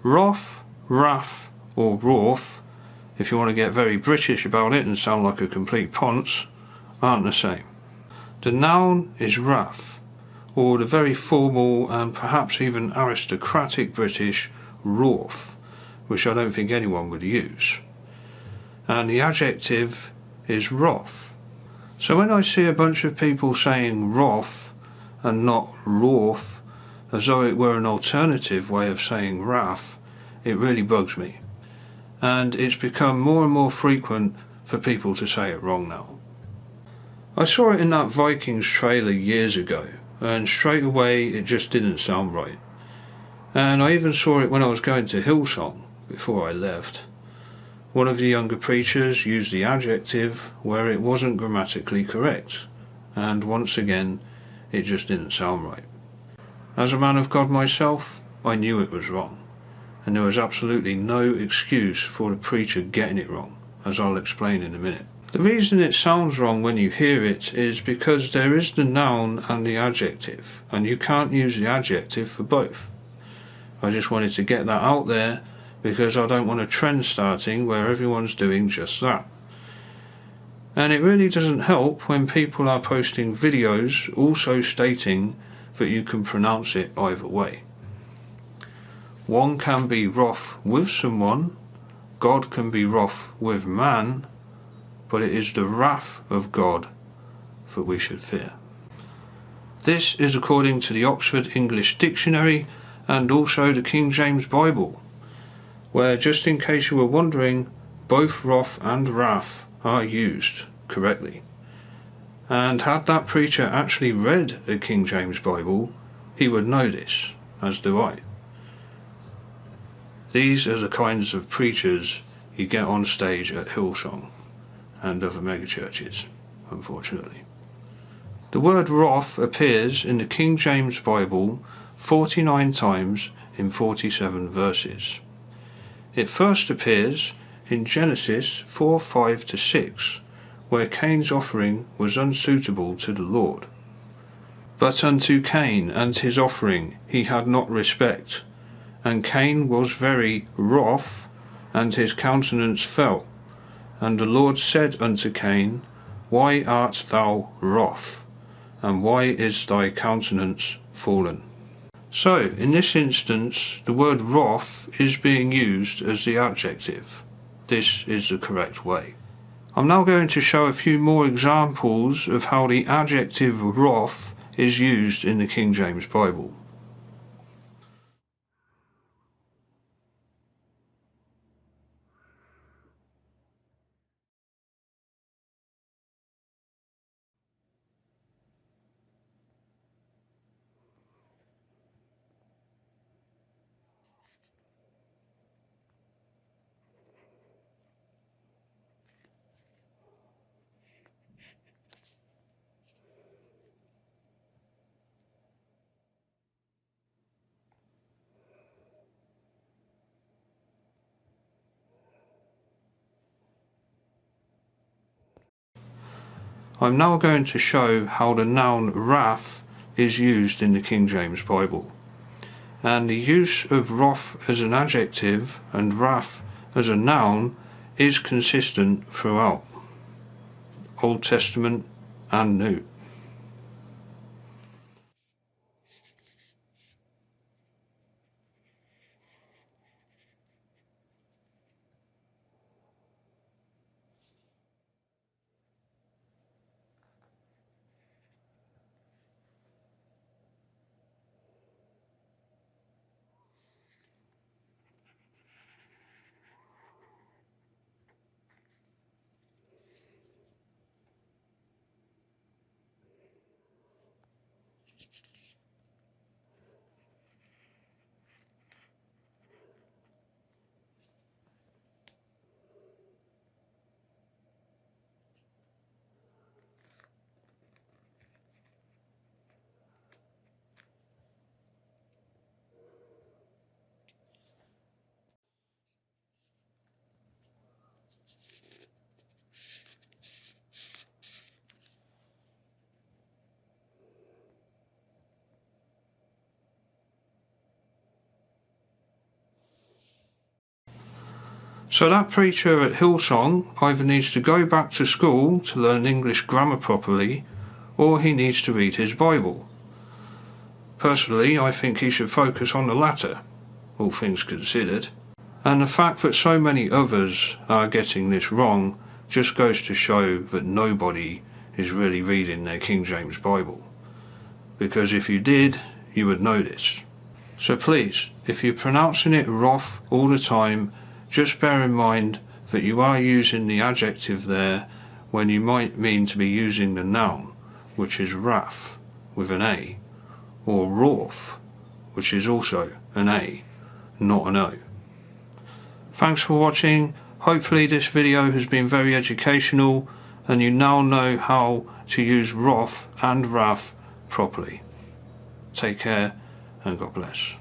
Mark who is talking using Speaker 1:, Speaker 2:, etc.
Speaker 1: Wroth, wrath, or rawth, if you want to get very British about it and sound like a complete ponce, aren't the same. The noun is wrath, or the very formal and perhaps even aristocratic British rawth, which I don't think anyone would use. And the adjective is wroth. So when I see a bunch of people saying wroth and not rawth, as though it were an alternative way of saying wrath, it really bugs me. And it's become more and more frequent for people to say it wrong now. I saw it in that Vikings trailer years ago, and straight away it just didn't sound right. And I even saw it when I was going to Hillsong, before I left. One of the younger preachers used the adjective where it wasn't grammatically correct, and once again it just didn't sound right. As a man of God myself, I knew it was wrong, and there was absolutely no excuse for the preacher getting it wrong, as I'll explain in a minute. The reason it sounds wrong when you hear it is because there is the noun and the adjective, and you can't use the adjective for both. I just wanted to get that out there because I don't want a trend starting where everyone's doing just that. And it really doesn't help when people are posting videos also stating that you can pronounce it either way. One can be wroth with someone, God can be wroth with man, but it is the wrath of God that we should fear. This is according to the Oxford English Dictionary and also the King James Bible, where, just in case you were wondering, both wrath and wrath are used correctly. And had that preacher actually read a King James Bible, he would know this, as do I. These are the kinds of preachers you get on stage at Hillsong and other megachurches, unfortunately. The word wrath appears in the King James Bible 49 times in 47 verses. It first appears in Genesis 4:5-6, where Cain's offering was unsuitable to the Lord. But unto Cain and his offering he had not respect, and Cain was very wroth, and his countenance fell. And the Lord said unto Cain, Why art thou wroth? And why is thy countenance fallen? So, in this instance, the word wroth is being used as the adjective. This is the correct way. I'm now going to show a few more examples of how the adjective wroth is used in the King James Bible. I'm now going to show how the noun wrath is used in the King James Bible. And the use of wrath as an adjective and wrath as a noun is consistent throughout, Old Testament and New. So that preacher at Hillsong either needs to go back to school to learn English grammar properly, or he needs to read his Bible. Personally, I think he should focus on the latter, all things considered. And the fact that so many others are getting this wrong just goes to show that nobody is really reading their King James Bible. Because if you did, you would know this. So please, if you're pronouncing it Wroth all the time, just bear in mind that you are using the adjective there when you might mean to be using the noun, which is wrath with an A, or rawth, which is also an A, not an O. Thanks for watching. Hopefully this video has been very educational and you now know how to use wroth and wrath properly. Take care and God bless.